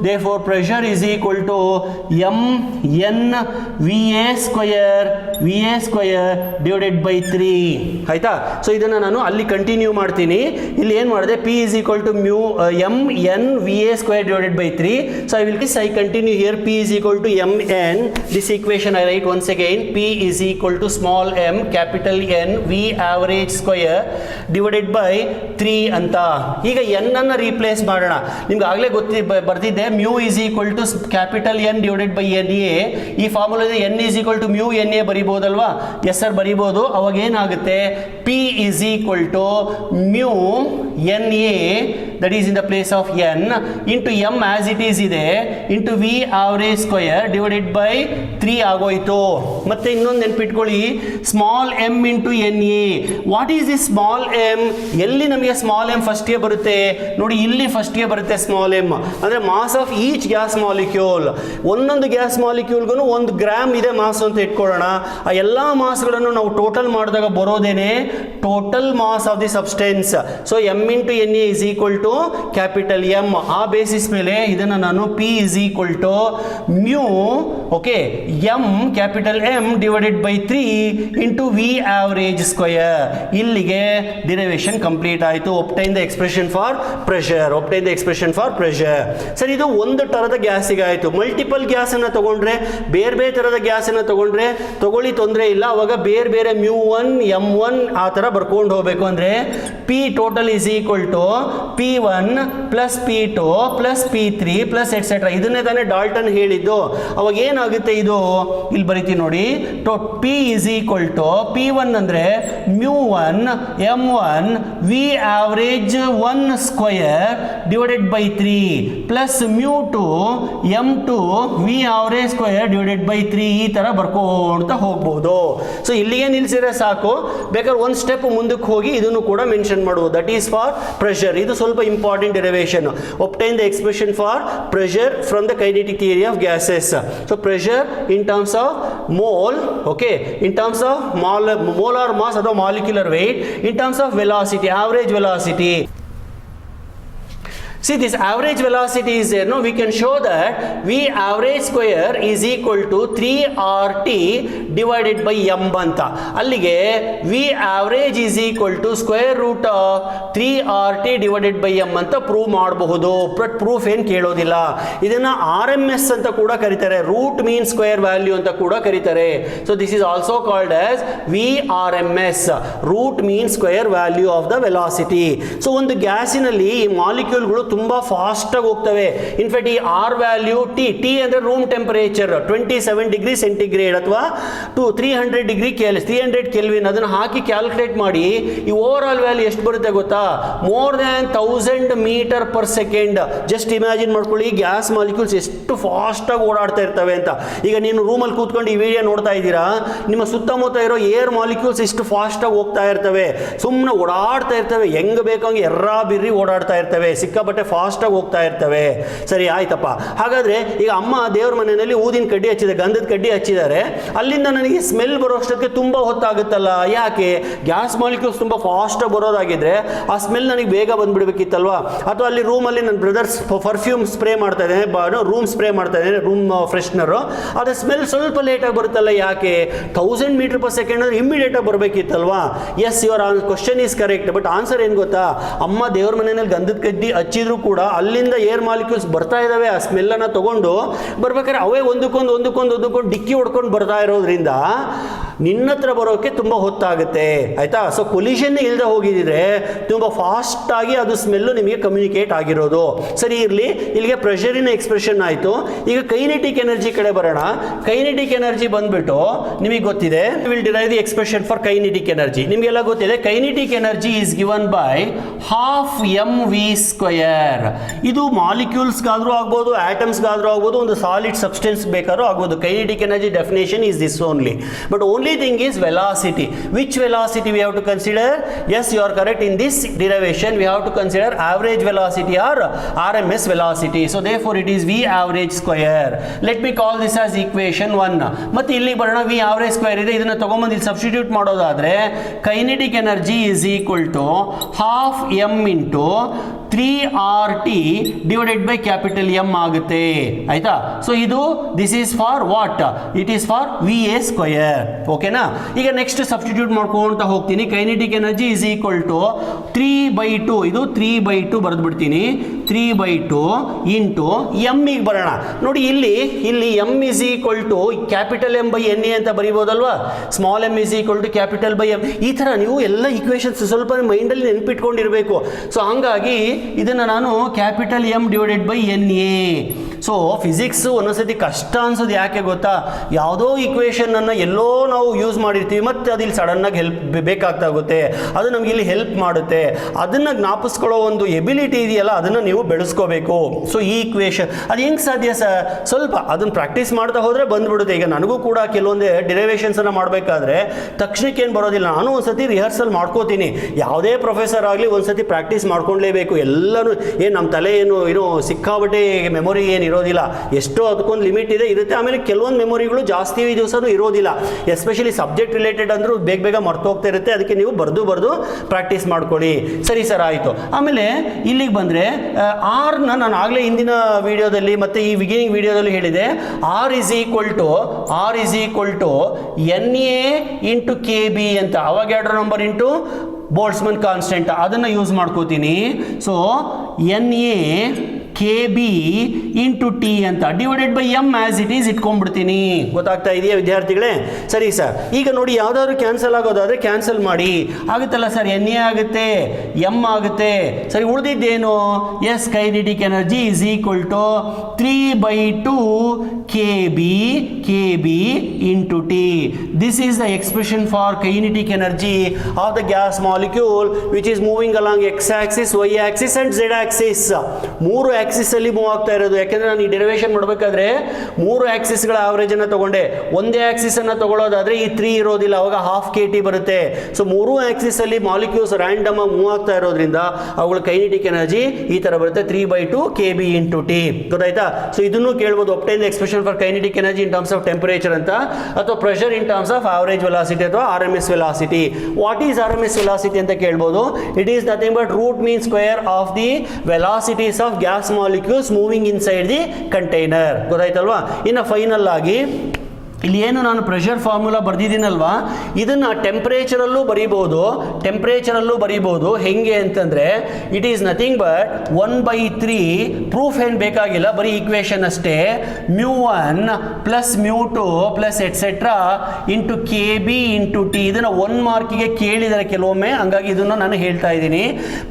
Therefore pressure is equal to m n va square divided by 3. ಆಯ್ತಾ? So ಇದನ್ನು ನಾನು ಅಲ್ಲಿ ಕಂಟಿನ್ಯೂ ಮಾಡ್ತೀನಿ. ಇಲ್ಲಿ ಏನು ಮಾಡಿದೆ, p is equal to mu m n va square divided by 3. So I continue here, p is equal to m n. This equation I write once again, p is equal to small m capital N v average square divided by 3 ಅಂತ. ಈಗ n ಅನ್ನು replace ಮಾಡೋಣ. ನಿಮ್ಗೆ ಆಗಲೇ ಬರ್ತಿದ್ದೆ, mu is equal to capital N divided by N A. ಈ formula N is equal to mu N A ಬರಿಬೋದಲ್ವಾ? Yes sir, ಬರಿಬೋದು. ಅವಾಗ ಏನಾಗುತ್ತೆ, P is equal to mu N A, that is in the place of N, into M as it is ಇದೆ, into V average square divided by 3 ಆಗೋಯ್ತು. ಮತ್ತೆ ಇನ್ನೊಂದು ನೆನ್ಪಿಟ್ಕೊಳ್ಳಿ, small M into N A. What is the small M? ಎಲ್ಲಿ ನಮಗೆ small M ಫಸ್ಟ್ಗೆ ಬರುತ್ತೆ ನೋಡಿ, ಇಲ್ಲಿ ಫಸ್ಟ್ಗೆ ಬರುತ್ತೆ ಸ್ಮಾಲ್ ಎಮ್. ಅಂದರೆ mass of each gas molecule. ಒಂದೊಂದು ಗ್ಯಾಸ್ ಮಾಲಿಕ್ಯೂಲ್ಗೂ 1 ಗ್ರಾಮ್ ಇದೆ ಮಾಸ್ ಅಂತ ಇಟ್ಕೊಳ್ಳೋಣ. ಆ ಎಲ್ಲ ಮಾಸ್ಗಳನ್ನು ನಾವು ಟೋಟಲ್ ಮಾಡಿದಾಗ ಬರೋದೇನೆ total mass of the substance. So M into N A is equal to capital M. ಆ ಬೇಸಿಸ್ ಮೇಲೆ ಇದನ್ನು ನಾನು P is equal to mu, okay, M capital M divided by 3 into V average square. ಇಲ್ಲಿಗೆ derivation complete ಆಯಿತು. Obtain the expression for pressure. ಸರಿ, ಇದು ಒಂದು ಥರದ ಗ್ಯಾಸಿಗೆ ಆಯಿತು. ಮಲ್ಟಿಪಲ್ ಗ್ಯಾಸನ್ನು ತಗೊಂಡ್ರೆ, ಬೇರೆ ಬೇರೆ ಥರದ ಗ್ಯಾಸನ್ನು ತಗೊಂಡ್ರೆ ತಗೊಳ್ಳಿ, ತೊಂದರೆ ಇಲ್ಲ. ಅವಾಗ ಬೇರೆ ಬೇರೆ ಮ್ಯೂ 1 ಎಮ್ 1 ಆ ಥರ ಬರ್ಕೊಂಡು ಹೋಗಬೇಕು. ಅಂದರೆ P total is equal to P1 plus P2 plus P3 plus etcetera. ಇದನ್ನೇ ತಾನೇ ಡಾಲ್ಟನ್ ಹೇಳಿದ್ದು. ಅವಾಗ ಏನಾಗುತ್ತೆ, ಇದು ಇಲ್ಲಿ ಬರೀತೀನಿ ನೋಡಿ, P is equal to P1 ಅಂದರೆ mu 1 M 1 V average 1 square divided by 3 plus mu 2 M 2 V average square divided by 3. ಈ ಥರ ಬರ್ಕೊಳ್ತಾ ಹೋಗ್ಬೋದು. ಸೊ ಇಲ್ಲಿಗೆ ನಿಲ್ಲಿಸಿದ್ರೆ ಸಾಕು. ಬೇಕಾದ್ರೆ ಒಂದು ಸ್ಟೆಪ್ ಮುಂದಕ್ಕೆ ಹೋಗಿ ಇದನ್ನು ಕೂಡ ಮೆನ್ಷನ್ ಮಾಡುವುದು. That is for pressure. ಇದು ಸ್ವಲ್ಪ important derivation. Obtain the expression for pressure from the kinetic theory of gases. So pressure in terms of mole, okay, in terms of molar mass ಅಥವಾ molecular weight, in terms of velocity, average velocity. See, this average velocity is there. No, we can show that V average square is equal to 3RT divided by M ಅಂತ. ಅಲ್ಲಿಗೆ V average is equal to square root of 3RT divided by M ಅಂತ prove ಮಾಡಬಹುದು. But proof ಏನು ಕೇಳೋದಿಲ್ಲ. ಇದನ್ನ RMS ಅಂತ ಕೂಡ ಕರೀತಾರೆ, ರೂಟ್ ಮೀನ್ ಸ್ಕ್ವೇರ್ ವ್ಯಾಲ್ಯೂ ಅಂತ ಕೂಡ ಕರೀತಾರೆ. So this is also called as VRMS, root mean square value of the velocity. ಸೊ ಒಂದು ಗ್ಯಾಸಿನಲ್ಲಿ ಈ ಮಾಲಿಕ್ಯೂಲ್ಗಳು ತುಂಬಾ ಫಾಸ್ಟ್ ಆಗಿ ಹೋಗ್ತವೆ. ಇನ್ಫ್ಯಾಕ್ಟ್ ಈ ಆರ್ ವ್ಯಾಲ್ಯೂ ಟಿ ಅಂದ್ರೆ ರೂಮ್ ಟೆಂಪರೇಚರ್ 27 ಡಿಗ್ರಿ ಸೆಂಟಿಗ್ರೇಡ್ ಅಥವಾ 300 ಡಿಗ್ರಿ 300 ಕೆಲ್ವಿನ್, ಅದನ್ನು ಹಾಕಿ ಕ್ಯಾಲ್ಕುಲೇಟ್ ಮಾಡಿ ಈ ಓವರ್ ಆಲ್ ವ್ಯಾಲ್ಯೂ ಎಷ್ಟು ಬರುತ್ತೆ ಗೊತ್ತಾ? More than 1000 metre per second. Just imagine ಮಾಡ್ಕೊಳ್ಳಿ, ಗ್ಯಾಸ್ ಮಾಲಿಕ್ಯೂಲ್ಸ್ ಎಷ್ಟು ಫಾಸ್ಟ್ ಆಗಿ ಓಡಾಡ್ತಾ ಇರ್ತವೆ ಅಂತ. ಈಗ ನೀನು ರೂಮಲ್ಲಿ ಕೂತ್ಕೊಂಡು ಈ ವಿಡಿಯೋ ನೋಡ್ತಾ ಇದ್ದೀರಾ, ನಿಮ್ಮ ಸುತ್ತಮುತ್ತ ಇರೋ ಏರ್ ಮಾಲಿಕ್ಯೂಲ್ಸ್ ಎಷ್ಟು ಫಾಸ್ಟ್ ಆಗಿ ಹೋಗ್ತಾ ಇರ್ತವೆ, ಸುಮ್ಮನೆ ಓಡಾಡ್ತಾ ಇರ್ತವೆ, ಹೆಂಗ್ ಬೇಕಂಗೆ ಎರ್ರಾ ಬಿರ್ರಿ ಓಡಾಡ್ತಾ ಇರ್ತವೆ, ಸಿಕ್ಕಾಪಟ್ಟೆ ಫಾಸ್ಟ್ ಆಗಿ ಹೋಗ್ತಾ ಇರ್ತವೆ. ಸರಿ ಆಯ್ತಪ್ಪ. ಹಾಗಾದ್ರೆ ಈಗ ಅಮ್ಮ ದೇವ್ರ ಮನೆಯಲ್ಲಿ ಊದಿನ ಕಡ್ಡಿ ಹಚ್ಚಿದೆ, ಗಂಧದ ಕಡ್ಡಿ ಹಚ್ಚಿದ್ದಾರೆ, ಅಲ್ಲಿಂದ ನನಗೆ ಸ್ಮೆಲ್ ಬರೋ ಅಷ್ಟೊತ್ತಿಗೆ ತುಂಬಾ ಹೊತ್ತಾಗುತ್ತಲ್ಲ. ಯಾಕೆ? ಗ್ಯಾಸ್ ಮಾಲಿಕ್ಯೂಲ್ಸ್ ತುಂಬಾ ಫಾಸ್ಟ್ ಆಗಿ ಬರೋದಾಗಿದ್ರೆ ಆ ಸ್ಮೆಲ್ ನನಗೆ ಬೇಗ ಬಂದ್ಬಿಡ್ಬೇಕಿತ್ತಲ್ವಾ? ಅಥವಾ ಅಲ್ಲಿ ರೂಮಲ್ಲಿ ನನ್ನ ಬ್ರದರ್ಸ್ ಪರ್ಫ್ಯೂಮ್ ಸ್ಪ್ರೇ ಮಾಡ್ತಾ ಇದ್ದೇನೆ, ರೂಮ್ ಸ್ಪ್ರೇ ಮಾಡ್ತಾ ಇದ್ದೇನೆ, ರೂಮ್ ಫ್ರೆಶ್ನರು, ಅದ್ರ ಸ್ಮೆಲ್ ಸ್ವಲ್ಪ ಲೇಟಾಗಿ ಬರುತ್ತಲ್ಲ. ಯಾಕೆ? 1000 ಮೀಟರ್ ಪರ್ ಸೆಕೆಂಡ್ ಅಂದ್ರೆ ಇಮಿಡಿಯೇಟ್ ಆಗಿ ಬರಬೇಕಿತ್ತಲ್ವಾ? Yes, your question is correct. But answer ಏನು ಗೊತ್ತಾ? ಅಮ್ಮ ದೇವ್ರ ಮನೆಯಲ್ಲಿ ಗಂಧದ ಕಡ್ಡಿ ಹಚ್ಚಿದ್ರು ಮುಟ್ಟಿದ್ರು ಕೂಡ ಅಲ್ಲಿಂದ ಏರ್ ಮಾಲಿಕ್ಯೂಲ್ಸ್ ಬರ್ತಾ ಇದ್ದಾವೆ, ಆ ಸ್ಮೆಲ್ಲನ್ನು ತೊಗೊಂಡು ಬರ್ಬೇಕಾದ್ರೆ ಅವೇ ಒಂದಕ್ಕೊಂದು ಡಿಕ್ಕಿ ಹೊಡ್ಕೊಂಡು ಬರ್ತಾ ಇರೋದ್ರಿಂದ ನಿನ್ನ ಹತ್ರ ಬರೋಕ್ಕೆ ತುಂಬ ಹೊತ್ತಾಗುತ್ತೆ, ಆಯಿತಾ. ಸೊ ಕೊಲಿಷನ್ ಇಲ್ಲದೆ ಹೋಗಿದ್ರೆ ತುಂಬ ಫಾಸ್ಟಾಗಿ ಅದು ಸ್ಮೆಲ್ಲು ನಿಮಗೆ ಕಮ್ಯುನಿಕೇಟ್ ಆಗಿರೋದು. ಸರಿ ಇರಲಿ, ಇಲ್ಲಿಗೆ ಪ್ರೆಷರಿನ ಎಕ್ಸ್ಪ್ರೆಷನ್ ಆಯಿತು. ಈಗ ಕೈನೆಟಿಕ್ ಎನರ್ಜಿ ಕಡೆ ಬರೋಣ. ಕೈನೆಟಿಕ್ ಎನರ್ಜಿ ಬಂದ್ಬಿಟ್ಟು ನಿಮಗೆ ಗೊತ್ತಿದೆ, will derive the expression for kinetic energy. ನಿಮಗೆಲ್ಲ ಗೊತ್ತಿದೆ, kinetic energy is given by half mv². ಇದು ಮಾಲಿಕ್ಯೂಲ್ಸ್ಗಾದ್ರೂ ಆಗ್ಬೋದು, ಆಟಮ್ಸ್ಗಾದ್ರೂ ಆಗ್ಬೋದು, ಒಂದು ಸಾಲಿಡ್ ಸಬ್ಸ್ಟೆನ್ಸ್ ಬೇಕಾದ್ರೂ ಆಗ್ಬೋದು. Kinetic energy definition is this only. But only thing is velocity. Which velocity we have to consider? Yes, you are correct. In this derivation we have to consider average velocity or RMS velocity. So therefore it is V average square. Let me call this as equation 1. ಮತ್ತೆ ಇಲ್ಲಿ ಬರೋಣ, V average square ಇದೆ, ಇದನ್ನ ತಗೊಂಬಂದು ಇಲ್ಲಿ substitute ಮಾಡೋದಾದ್ರೆ kinetic energy is equal to half m into 3RT divided by capital M ಆಗುತ್ತೆ, ಆಯ್ತಾ. ಸೊ ಇದು this is for what? It is for VA square. ಓಕೆನಾ. ಈಗ ನೆಕ್ಸ್ಟ್ ಸಬ್ಸ್ಟಿಟ್ಯೂಟ್ ಮಾಡ್ಕೊಂತ ಹೋಗ್ತೀನಿ. Kinetic energy is equal to 3/2, ಇದು 3/2 ಬರೆದ್ಬಿಡ್ತೀನಿ. 3/2 into ಎಮ್ಮಿಗೆ ಬರೋಣ. ನೋಡಿ ಇಲ್ಲಿ M is equal to capital M by N A ಅಂತ ಬರೀಬೋದಲ್ವಾ. Small M is equal to capital by M. ಈ ಥರ ನೀವು ಎಲ್ಲ ಈಕ್ವೇಷನ್ಸ್ ಸ್ವಲ್ಪ ಮೈಂಡಲ್ಲಿ ನೆನ್ಪಿಟ್ಕೊಂಡಿರಬೇಕು. ಸೊ ಹಂಗಾಗಿ ಇದನ್ನು ನಾನು capital M divided by N A. So physics ಒಂದೊಂದ್ಸತಿ ಕಷ್ಟ ಅನ್ಸೋದು ಯಾಕೆ ಗೊತ್ತಾ? ಯಾವುದೋ ಈಕ್ವೇಷನನ್ನು ಎಲ್ಲೋ ನಾವು ಯೂಸ್ ಮಾಡಿರ್ತೀವಿ, ಮತ್ತು ಅದು ಇಲ್ಲಿ ಸಡನ್ನಾಗಿ ಹೆಲ್ಪ್ ಬೇಕಾಗ್ತಾಗುತ್ತೆ, ಅದು ನಮ್ಗೆ ಇಲ್ಲಿ ಹೆಲ್ಪ್ ಮಾಡುತ್ತೆ. ಅದನ್ನು ಜ್ಞಾಪಿಸ್ಕೊಳ್ಳೋ ಒಂದು ಎಬಿಲಿಟಿ ಇದೆಯಲ್ಲ, ಅದನ್ನು ನೀವು ಬೆಳೆಸ್ಕೋಬೇಕು. ಸೊ ಈ ಈಕ್ವೇಷನ್ ಅದು ಹೆಂಗೆ ಸಾಧ್ಯ ಸರ್? ಸ್ವಲ್ಪ ಅದನ್ನು ಪ್ರಾಕ್ಟೀಸ್ ಮಾಡ್ತಾ ಹೋದರೆ ಬಂದ್ಬಿಡುತ್ತೆ. ಈಗ ನನಗೂ ಕೂಡ ಕೆಲವೊಂದು ಡಿರೈವೇಷನ್ಸನ್ನು ಮಾಡಬೇಕಾದ್ರೆ ತಕ್ಷಣಕ್ಕೆ ಏನು ಬರೋದಿಲ್ಲ. ನಾನು ಒಂದ್ಸತಿ ರಿಹರ್ಸಲ್ ಮಾಡ್ಕೋತೀನಿ. ಯಾವುದೇ ಪ್ರೊಫೆಸರ್ ಆಗಲಿ ಒಂದ್ಸತಿ ಪ್ರಾಕ್ಟೀಸ್ ಮಾಡ್ಕೊಳ್ಳೇಬೇಕು. ಎಲ್ಲನೂ ನಮ್ಮ ತಲೆ ಏನು ಸಿಕ್ಕಾಬಟ್ಟೆ ಮೆಮೊರಿ ಏನು ಇರೋದಿಲ್ಲ. ಎಷ್ಟೋ ಅದಕ್ಕೊಂದು ಲಿಮಿಟ್ ಇರುತ್ತೆ. ಆಮೇಲೆ ಕೆಲವೊಂದು ಮೆಮೊರಿಗಳು ಜಾಸ್ತಿ ದಿವಸನೂ ಇರೋದಿಲ್ಲ. ಎಸ್ಪೆಷಲಿ ಸಬ್ಜೆಕ್ಟ್ ರಿಲೇಟೆಡ್ ಅಂದರೂ ಬೇಗ ಮರ್ತೋಗ್ತಾ ಇರುತ್ತೆ. ಅದಕ್ಕೆ ನೀವು ಬರೆದು ಪ್ರಾಕ್ಟೀಸ್ ಮಾಡ್ಕೊಳ್ಳಿ. ಸರಿ ಸರ್, ಆಯಿತು. ಆಮೇಲೆ ಇಲ್ಲಿಗೆ ಬಂದರೆ ಆರ್ನ ನಾನು ಆಗಲೇ ಹಿಂದಿನ ವಿಡಿಯೋದಲ್ಲಿ ಮತ್ತು ಈ ಬಿಗಿನಿಂಗ್ ವಿಡಿಯೋದಲ್ಲಿ ಹೇಳಿದೆ, R is equal to N A into K B ಅಂತ. Avogadro number into Boltzmann constant, ಅದನ್ನು ಯೂಸ್ ಮಾಡ್ಕೋತೀನಿ. So N A K B into T ಅಂತ divided by M as it is ಇಟ್ಕೊಂಡ್ಬಿಡ್ತೀನಿ. ಗೊತ್ತಾಗ್ತಾ ಇದೆಯಾ ವಿದ್ಯಾರ್ಥಿಗಳೇ? ಸರಿ ಸರ್. ಈಗ ನೋಡಿ, ಯಾವುದಾದ್ರು ಕ್ಯಾನ್ಸಲ್ ಆಗೋದಾದರೆ ಕ್ಯಾನ್ಸಲ್ ಮಾಡಿ. ಆಗುತ್ತಲ್ಲ ಸರ್, ಎನ್ ಎ ಆಗುತ್ತೆ, ಎಮ್ ಆಗುತ್ತೆ. ಸರಿ, ಉಳಿದಿದ್ದೇನು? Yes, kinetic energy is equal to 3/2 kb into T. This is the expression for kinetic energy of the gas molecule which is moving along x-axis, y-axis and z-axis. ಮೂರು Axis ಅಲ್ಲಿ move ಆಗ್ತಾ ಇರೋದು. ಯಾಕೆಂದ್ರೆ ನಾನು ಈ ಡೆರಿವೇಶನ್ ಮಾಡಬೇಕಾದ್ರೆ ಮೂರು ಆಕ್ಸಿಸ್ಗಳ average ಅನ್ನು ತಗೊಂಡೆ. ಒಂದೇ ಆಕ್ಸಿಸ್ ಅನ್ನು ತಗೊಳ್ಳೋದಾದ್ರೆ ಈ 3 ಇರೋದಿಲ್ಲ, ಅವಾಗ ಹಾಫ್ kT ಬರುತ್ತೆ. ಸೊ ಮೂರು ಆಕ್ಸಿಸ್ ಅಲ್ಲಿ ಮಾಲಿಕ್ಯೂಲ್ಸ್ ರ್ಯಾಂಡಮ್ ಆಗಿ ಮೂವ್ ಆಗ್ತಾ ಇರೋದ್ರಿಂದ ಅವುಗಳ ಕೈನೆಟಿಕ್ ಎನರ್ಜಿ ಈ ತರ ಬರುತ್ತೆ, 3/2 kb into T. ಗೊತ್ತಾಯ್ತಾ? ಸೊ ಇದನ್ನು ಕೇಳ್ಬೋದು, obtain the expression for kinetic energy in terms of temperature ಅಂತ, ಅಥವಾ pressure in terms of average velocity ಅಥವಾ RMS velocity. What is RMS velocity ಅಂತ ಕೇಳ್ಬೋದು. It is nothing but root mean square of the velocities of gas molecules moving inside the container. ಗೊತ್ತಾಯ್ತಲ್ವಾ? ಇನ್ನು final ಆಗಿ ಇಲ್ಲಿ ಏನು ನಾನು ಪ್ರೆಷರ್ ಫಾರ್ಮುಲಾ ಬರೆದಿದ್ದೀನಲ್ವಾ, ಇದನ್ನು ಟೆಂಪ್ರೇಚರಲ್ಲೂ ಬರೀಬೋದು. ಹೆಂಗೆ ಅಂತಂದರೆ it is nothing but 1/3, proof ಏನು ಬೇಕಾಗಿಲ್ಲ, ಬರೀ ಈಕ್ವೇಷನ್ ಅಷ್ಟೇ, μ1 + μ2 + et cetera into kb into T. ಇದನ್ನು 1 ಮಾರ್ಕಿಗೆ ಕೇಳಿದರೆ ಕೆಲವೊಮ್ಮೆ, ಹಂಗಾಗಿ ಇದನ್ನು ನಾನು ಹೇಳ್ತಾ ಇದ್ದೀನಿ.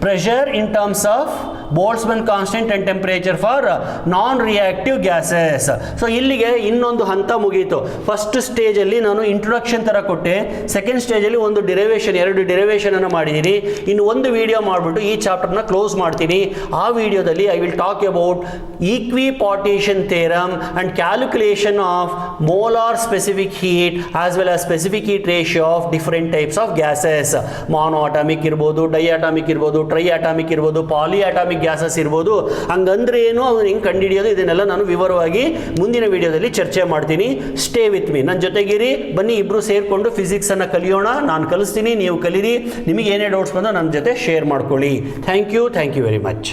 Pressure in terms of Boltzmann constant and temperature for non reactive gases. So ಇಲ್ಲಿಗೆ ಇನ್ನೊಂದು ಹಂತ ಮುಗೀತು. ಫಸ್ಟ್ ಸ್ಟೇಜಲ್ಲಿ ನಾನು ಇಂಟ್ರೊಡಕ್ಷನ್ ಥರ ಕೊಟ್ಟೆ, ಸೆಕೆಂಡ್ ಸ್ಟೇಜಲ್ಲಿ ಒಂದು ಡಿರೈವೇಷನ್, 2 ಡಿರೈವೇಷನ್ ಅನ್ನು ಮಾಡಿದ್ದೀನಿ. ಇನ್ನು ಒಂದು ವಿಡಿಯೋ ಮಾಡಿಬಿಟ್ಟು ಈ ಚಾಪ್ಟರ್ನ ಕ್ಲೋಸ್ ಮಾಡ್ತೀನಿ. ಆ ವಿಡಿಯೋದಲ್ಲಿ I will talk about equipartition theorem and calculation of molar specific heat as well as specific heat ratio of different types of gases. Mono atomic ಇರ್ಬೋದು, ಡೈ ಅಟಾಮಿಕ್ ಇರ್ಬೋದು, ಟ್ರೈ ಅಟಾಮಿಕ್ ಇರ್ಬೋದು, poly atomic gases ಇರ್ಬೋದು. ಹಂಗಂದ್ರೆ ಏನು, ಅದನ್ನು ಹೆಂಗೆ ಕಂಡುಹಿಡಿಯೋದು, ಇದನ್ನೆಲ್ಲ ನಾನು ವಿವರವಾಗಿ ಮುಂದಿನ ವಿಡಿಯೋದಲ್ಲಿ ಚರ್ಚೆ ಮಾಡ್ತೀನಿ. ಸ್ಟೇ ವಿತ್ ಮೀ, ನನ್ನ ಜೊತೆಗಿರಿ. ಬನ್ನಿ, ಇಬ್ಬರು ಸೇರಿಕೊಂಡು ಫಿಸಿಕ್ಸನ್ನು ಕಲಿಯೋಣ. ನಾನು ಕಲಿಸ್ತೀನಿ, ನೀವು ಕಲೀರಿ. ನಿಮಗೆ ಏನೇ ಡೌಟ್ಸ್ ಬಂದೋ ನನ್ನ ಜೊತೆ ಶೇರ್ ಮಾಡ್ಕೊಳ್ಳಿ. Thank you very much.